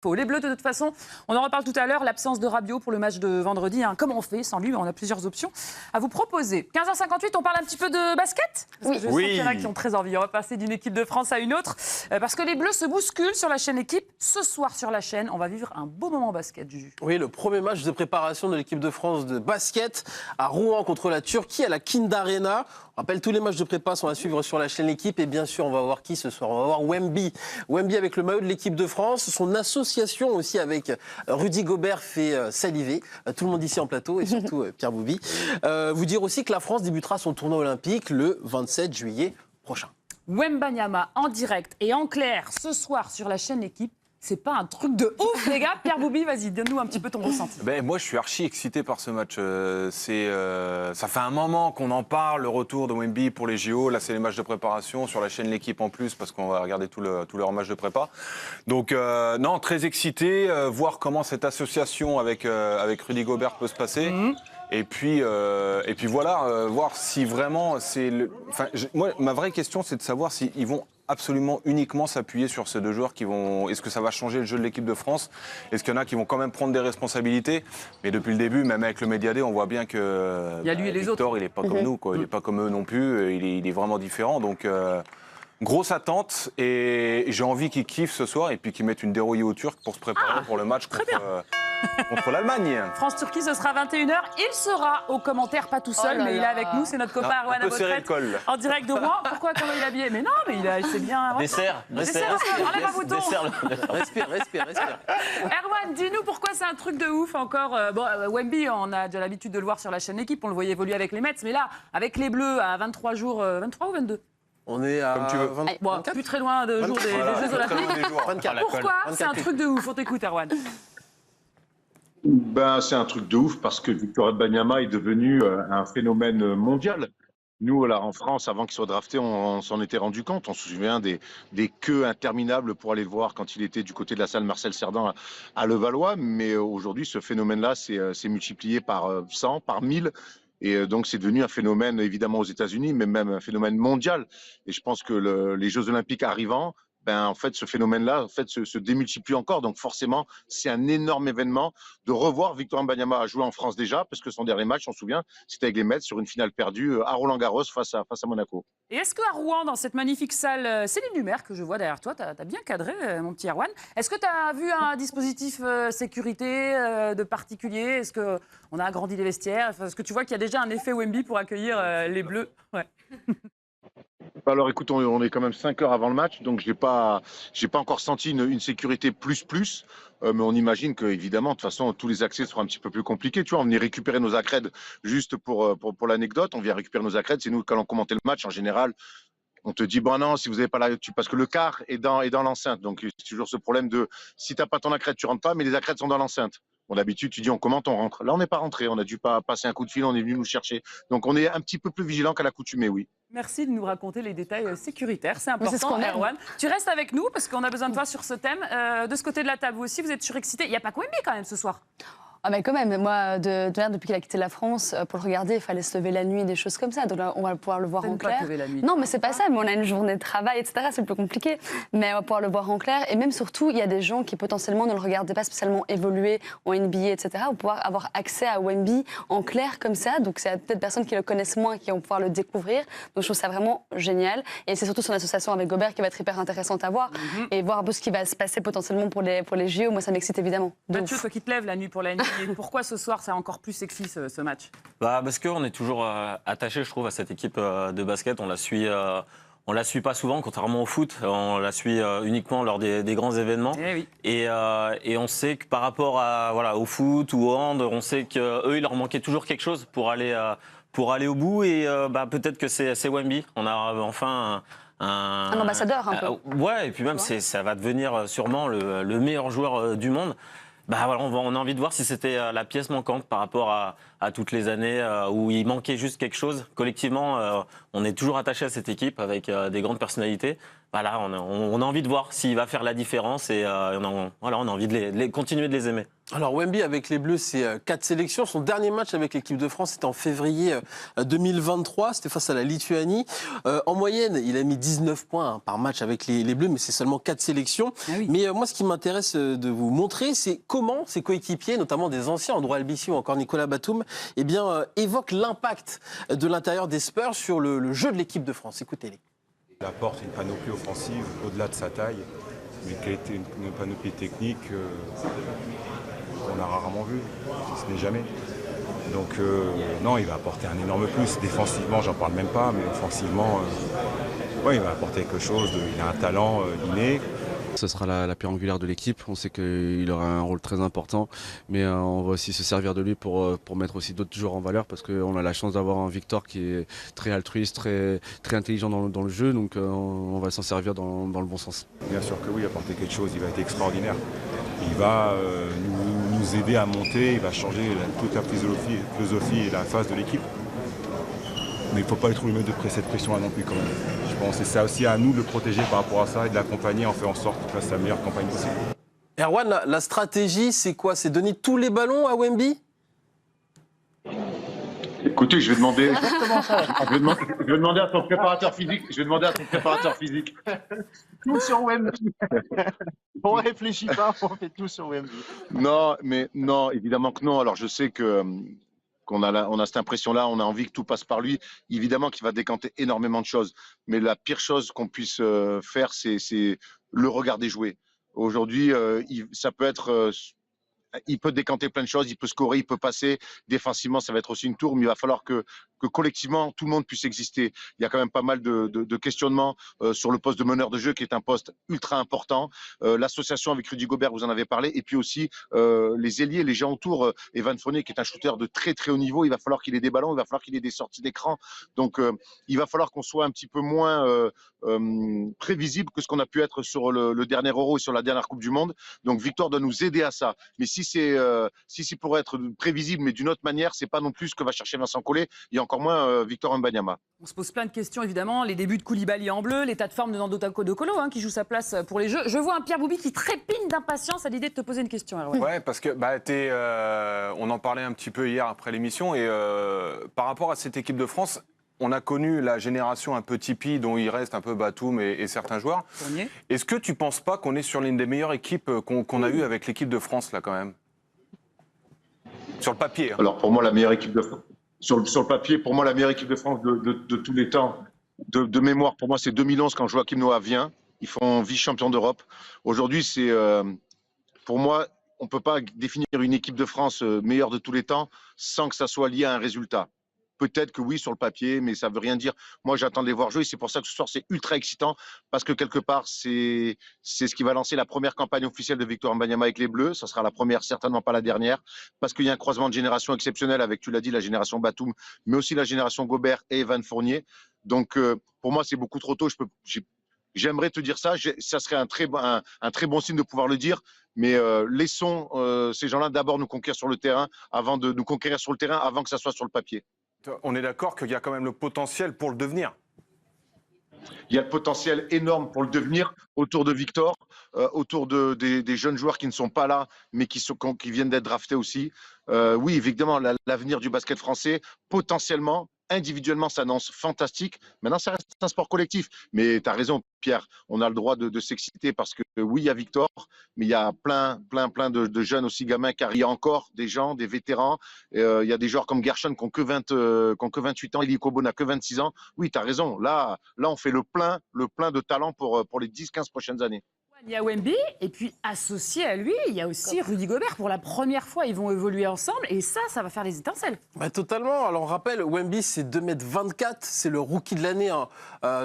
Les Bleus, de toute façon, on en reparle tout à l'heure, l'absence de Rabiot pour le match de vendredi. Comment on fait sans lui? On a plusieurs options à vous proposer. 15h58, on parle un petit peu de basket? Parce que je sens qu'il y en a qui ont très envie. On va passer d'une équipe de France à une autre. Parce que les Bleus se bousculent sur la chaîne Équipe. Ce soir sur la chaîne, on va vivre un beau moment basket, Juju. Oui, le premier match de préparation de l'équipe de France de basket à Rouen contre la Turquie à la Kind Arena. On rappelle, tous les matchs de prépa sont à suivre sur la chaîne L'équipe. Et bien sûr, on va voir qui ce soir? On va voir Wemby. Wemby avec le maillot de l'équipe de France. Son association aussi avec Rudy Gobert fait saliver tout le monde ici en plateau et surtout Pierre Boubi. Vous dire aussi que la France débutera son tournoi olympique le 27 juillet prochain. Wembanyama en direct et en clair ce soir sur la chaîne Équipe. C'est pas un truc de ouf, les gars. Pierre Boubi, vas-y, donne-nous un petit peu ton ressenti. Moi, je suis archi excité par ce match. Ça fait un moment qu'on en parle, le retour de Wemby pour les JO. Là, c'est les matchs de préparation sur la chaîne L'équipe en plus, parce qu'on va regarder tout leur match de prépa. Donc, non, très excité. Voir comment cette association avec Rudy Gobert peut se passer. Et puis voilà, voir si vraiment c'est moi, ma vraie question, c'est de savoir s'ils vont absolument uniquement s'appuyer sur ces deux joueurs qui vont. Est-ce que ça va changer le jeu de l'équipe de France? Est-ce qu'il y en a qui vont quand même prendre des responsabilités? Mais depuis le début, même avec le Média Day, on voit bien que il y a lui et les Victor, autres. il n'est pas comme nous, quoi. Il n'est pas comme eux non plus. Il est vraiment différent. Donc grosse attente et j'ai envie qu'ils kiffent ce soir et puis qu'ils mettent une dérouillée aux Turcs pour se préparer pour le match contre l'Allemagne. France-Turquie, ce sera 21h. Il sera aux commentaires, pas tout seul, mais il est avec nous. C'est notre copain Erwan à retraite, en direct de Rouen. Pourquoi? Comment il est habillé? Mais non, mais c'est bien. Dessert. Enlève un bouton. Respire. Erwan, dis-nous pourquoi c'est un truc de ouf encore. Wemby, on a déjà l'habitude de le voir sur la chaîne Équipe. On le voyait évoluer avec les Mets. Mais là, avec les Bleus à 23 jours, 23 ou 22? On est à Comme tu veux. 24. Plus très loin de jour des Jeux Olympiques. 24. Pourquoi c'est un truc de ouf? On t'écoute, Erwan. C'est un truc de ouf parce que Victor Wembanyama est devenu un phénomène mondial. Nous, là, en France, avant qu'il soit drafté, on s'en était rendu compte. On se souvient des queues interminables pour aller le voir quand il était du côté de la salle Marcel Cerdan à Levallois. Mais aujourd'hui, ce phénomène-là s'est multiplié par 100, par 1000. Et donc, c'est devenu un phénomène, évidemment, aux États-Unis, mais même un phénomène mondial. Et je pense que les Jeux Olympiques arrivant, en fait, ce phénomène-là, en fait, se démultiplie encore. Donc, forcément, c'est un énorme événement de revoir Victor Wembanyama jouer en France déjà, parce que son dernier match, on se souvient, c'était avec les Mets sur une finale perdue à Roland-Garros face à Monaco. Et est-ce qu'à Rouen, dans cette magnifique salle Céline Lumer, que je vois derrière toi, tu as bien cadré, mon petit Erwan, est-ce que tu as vu un dispositif sécurité de particulier? Est-ce qu'on a agrandi les vestiaires? Est-ce que tu vois qu'il y a déjà un effet Wemby pour accueillir les Bleus? Ouais. Alors écoute, on est quand même 5 heures avant le match, donc j'ai pas encore senti une sécurité plus. Mais on imagine que évidemment, de toute façon, tous les accès seront un petit peu plus compliqués. Tu vois, on venait récupérer nos accrèdes juste pour l'anecdote. On vient récupérer nos accrèdes. C'est nous quand on commentait le match en général. On te dit bon non, si vous n'avez pas parce que le quart est dans l'enceinte. Donc c'est toujours ce problème de si t'as pas ton accrède, tu rentres pas, mais les accrèdes sont dans l'enceinte. Bon, d'habitude, tu dis on commente, on rentre. Là, on n'est pas rentré. On a dû pas passer un coup de fil. On est venu nous chercher. Donc on est un petit peu plus vigilant qu'à l'accoutumée, oui. Merci de nous raconter les détails sécuritaires. C'est important, c'est ce qu'on aime. Erwan. Tu restes avec nous parce qu'on a besoin de toi sur ce thème. De ce côté de la table, vous aussi, vous êtes surexcités. Il n'y a pas que Wemby quand même ce soir. Ah mais quand même, moi, depuis qu'il a quitté la France, pour le regarder, il fallait se lever la nuit, des choses comme ça. Donc là, on va pouvoir le voir en clair. Non, mais c'est pas ça. Mais on a une journée de travail, etc. C'est plus compliqué. Mais on va pouvoir le voir en clair. Et même surtout, il y a des gens qui potentiellement ne le regardaient pas spécialement évoluer en NBA, etc. Ou pouvoir avoir accès à Wemby en clair comme ça. Donc c'est peut-être des personnes qui le connaissent moins qui vont pouvoir le découvrir. Donc je trouve ça vraiment génial. Et c'est surtout son association avec Gobert qui va être hyper intéressante à voir et voir un peu ce qui va se passer potentiellement pour les JO. Moi, ça m'excite évidemment. Mathieu, toi qui te lèves la nuit pour la NBA, pourquoi ce soir c'est encore plus sexy ce match? Parce qu'on est toujours attaché, je trouve, à cette équipe de basket. On la suit pas souvent, contrairement au foot. On la suit uniquement lors des grands événements. Oui. Et on sait que par rapport au foot ou au hand, on sait qu'eux, il leur manquait toujours quelque chose pour aller au bout. Et peut-être que c'est Wemby. On a enfin un ambassadeur un peu. Ouais, et puis même ça va devenir sûrement le meilleur joueur du monde. On a envie de voir si c'était la pièce manquante par rapport à toutes les années où il manquait juste quelque chose. Collectivement, on est toujours attaché à cette équipe avec des grandes personnalités. voilà, on a envie de voir s'il va faire la différence et on a envie de continuer de les aimer. Alors Wemby avec les Bleus, c'est 4 sélections. Son dernier match avec l'équipe de France, c'était en février 2023, c'était face à la Lituanie. En moyenne, il a mis 19 points par match avec les Bleus, mais c'est seulement 4 sélections. Ah oui. Mais moi, ce qui m'intéresse de vous montrer, c'est comment ses coéquipiers, notamment des anciens, Andro Albissi ou encore Nicolas Batum, évoquent l'impact de l'intérieur des Spurs sur le jeu de l'équipe de France. Écoutez-les. Il apporte une panoplie offensive au-delà de sa taille, une panoplie technique qu'on a rarement vue, si ce n'est jamais. Donc non, il va apporter un énorme plus. Défensivement, j'en parle même pas, mais offensivement, il va apporter quelque chose. Il a un talent inné. Ce sera la pierre angulaire de l'équipe. On sait qu'il aura un rôle très important, mais on va aussi se servir de lui pour mettre aussi d'autres joueurs en valeur, parce qu'on a la chance d'avoir un Victor qui est très altruiste, très intelligent dans le jeu, donc on va s'en servir dans le bon sens. Bien sûr que oui, apporter quelque chose, il va être extraordinaire. Il va nous aider à monter, il va changer toute la philosophie et la phase de l'équipe. Mais il ne faut pas lui mettre cette pression-là non plus quand même. Je pense que c'est ça aussi à nous de le protéger par rapport à ça et de l'accompagner en faisant en sorte qu'il fasse la meilleure campagne possible. Erwan, la stratégie, c'est quoi? C'est donner tous les ballons à Wemby? Écoutez, je vais demander. Exactement ça. Je vais demander à ton préparateur physique. Tout sur Wemby. On ne réfléchit pas, on fait tout sur Wemby. Non, évidemment que non. Alors je sais qu'on a cette impression-là, on a envie que tout passe par lui. Évidemment qu'il va décanter énormément de choses. Mais la pire chose qu'on puisse faire, c'est le regarder jouer. Aujourd'hui, ça peut être... il peut décanter plein de choses, il peut scorer, il peut passer. Défensivement, ça va être aussi une tour, mais il va falloir que collectivement, tout le monde puisse exister. Il y a quand même pas mal de questionnements sur le poste de meneur de jeu, qui est un poste ultra important. L'association avec Rudy Gobert, vous en avez parlé. Et puis aussi, les ailiers, les gens autour. Evan Fournier, qui est un shooter de très, très haut niveau. Il va falloir qu'il ait des ballons, il va falloir qu'il ait des sorties d'écran. Donc, il va falloir qu'on soit un petit peu moins prévisible que ce qu'on a pu être sur le dernier Euro et sur la dernière Coupe du Monde. Donc, Victor doit nous aider à ça. Mais si c'est pour être prévisible, mais d'une autre manière, c'est pas non plus ce que va chercher Vincent Collet, et encore moins Victor Wembanyama. On se pose plein de questions, évidemment. Les débuts de Koulibaly en bleu, l'état de forme de Nando De Colo, qui joue sa place pour les Jeux. Je vois un Pierre Bouby qui trépigne d'impatience à l'idée de te poser une question. Ouais, parce que on en parlait un petit peu hier après l'émission, et par rapport à cette équipe de France, on a connu la génération un peu Tipeee, dont il reste un peu Batum et certains joueurs. Est-ce que tu ne penses pas qu'on est sur l'une des meilleures équipes qu'on a eues avec l'équipe de France, là, quand même? Sur le papier. Alors, pour moi, la meilleure équipe de France, sur le papier, pour moi, la meilleure équipe de France de tous les temps, de mémoire, pour moi, c'est 2011, quand Joachim Noah vient. Ils font vice-champion d'Europe. Aujourd'hui, pour moi, on ne peut pas définir une équipe de France meilleure de tous les temps sans que ça soit lié à un résultat. Peut-être que oui, sur le papier, mais ça ne veut rien dire. Moi, j'attends de les voir jouer. C'est pour ça que ce soir, c'est ultra excitant, parce que quelque part, c'est ce qui va lancer la première campagne officielle de Victor Wembanyama avec les Bleus. Ça sera la première, certainement pas la dernière, parce qu'il y a un croisement de génération exceptionnel avec, tu l'as dit, la génération Batum, mais aussi la génération Gobert et Evan Fournier. Donc, pour moi, c'est beaucoup trop tôt. J'aimerais te dire ça. Ça serait un très bon signe de pouvoir le dire. Mais laissons ces gens-là d'abord nous conquérir sur le terrain, avant que ça soit sur le papier. On est d'accord qu'il y a quand même le potentiel pour le devenir. Il y a le potentiel énorme pour le devenir autour de Victor, autour des jeunes joueurs qui ne sont pas là, mais qui viennent d'être draftés aussi. Oui, évidemment, l'avenir du basket français, potentiellement, individuellement, s'annonce fantastique. Maintenant, ça reste un sport collectif. Mais tu as raison, Pierre, on a le droit de s'exciter, parce que oui, il y a Victor, mais il y a plein de jeunes aussi, gamins, car il y a encore des gens, des vétérans. Il y a des joueurs comme Gershon qui n'ont que 28 ans, Elie Kobo n'a que 26 ans. Oui, tu as raison. Là, on fait le plein de talent pour les 10-15 prochaines années. Il y a Wemby, et puis associé à lui, il y a aussi Rudy Gobert. Pour la première fois, ils vont évoluer ensemble, et ça va faire des étincelles. Totalement. Alors on rappelle, Wemby, c'est 2,24 m, c'est le rookie de l'année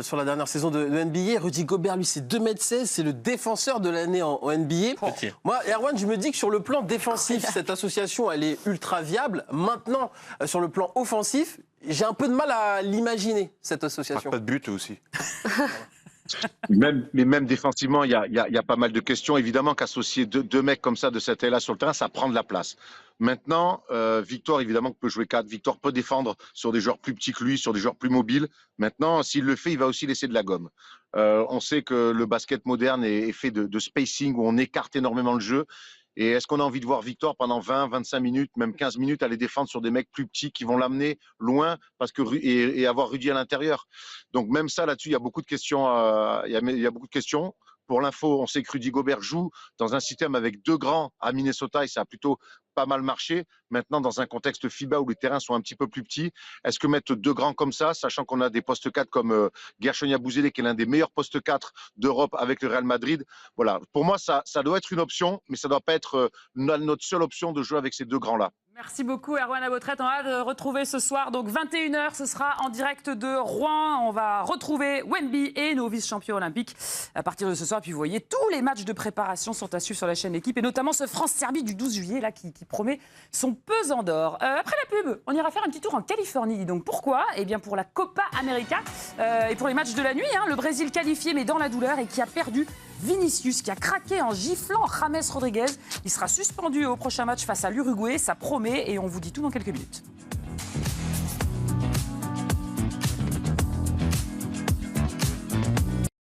sur la dernière saison de NBA. Rudy Gobert, lui, c'est 2,16 m, c'est le défenseur de l'année en NBA. Petit. Moi, Erwan, je me dis que sur le plan défensif, cette association, elle est ultra viable. Maintenant, sur le plan offensif, j'ai un peu de mal à l'imaginer, cette association. Pas de but aussi. Mais même défensivement, il y a pas mal de questions. Évidemment qu'associer deux mecs comme ça de cette taille-là sur le terrain, ça prend de la place. Maintenant, Victor, évidemment, peut jouer 4. Victor peut défendre sur des joueurs plus petits que lui, sur des joueurs plus mobiles. Maintenant, s'il le fait, il va aussi laisser de la gomme. On sait que le basket moderne est fait de spacing, où on écarte énormément le jeu. Et est-ce qu'on a envie de voir Victor pendant 20, 25 minutes, même 15 minutes, aller défendre sur des mecs plus petits qui vont l'amener loin et avoir Rudy à l'intérieur? Donc même ça, là-dessus, il y a beaucoup de questions. Il y a beaucoup de questions. Pour l'info, on sait que Rudy Gobert joue dans un système avec 2 grands à Minnesota et ça a plutôt pas mal marché. Maintenant, dans un contexte FIBA où les terrains sont un petit peu plus petits, est-ce que mettre 2 grands comme ça, sachant qu'on a des postes 4 comme Gershon Yabusele, qui est l'un des meilleurs postes 4 d'Europe avec le Real Madrid, voilà. Pour moi, ça doit être une option, mais ça ne doit pas être notre seule option de jouer avec ces 2 grands-là. Merci beaucoup Erwan Abotret. On va de retrouver ce soir, donc 21h, ce sera en direct de Rouen. On va retrouver Wemby et nos vice-champions olympiques à partir de ce soir. Puis vous voyez, tous les matchs de préparation sont à suivre sur la chaîne L'équipe et notamment ce France-Serbie du 12 juillet là, qui promet son pesant d'or. Après la pub, on ira faire un petit tour en Californie. Donc pourquoi? Eh bien pour la Copa América et pour les matchs de la nuit. Le Brésil qualifié mais dans la douleur et qui a perdu Vinicius, qui a craqué en giflant James Rodriguez. Il sera suspendu au prochain match face à l'Uruguay. Ça promet et on vous dit tout dans quelques minutes.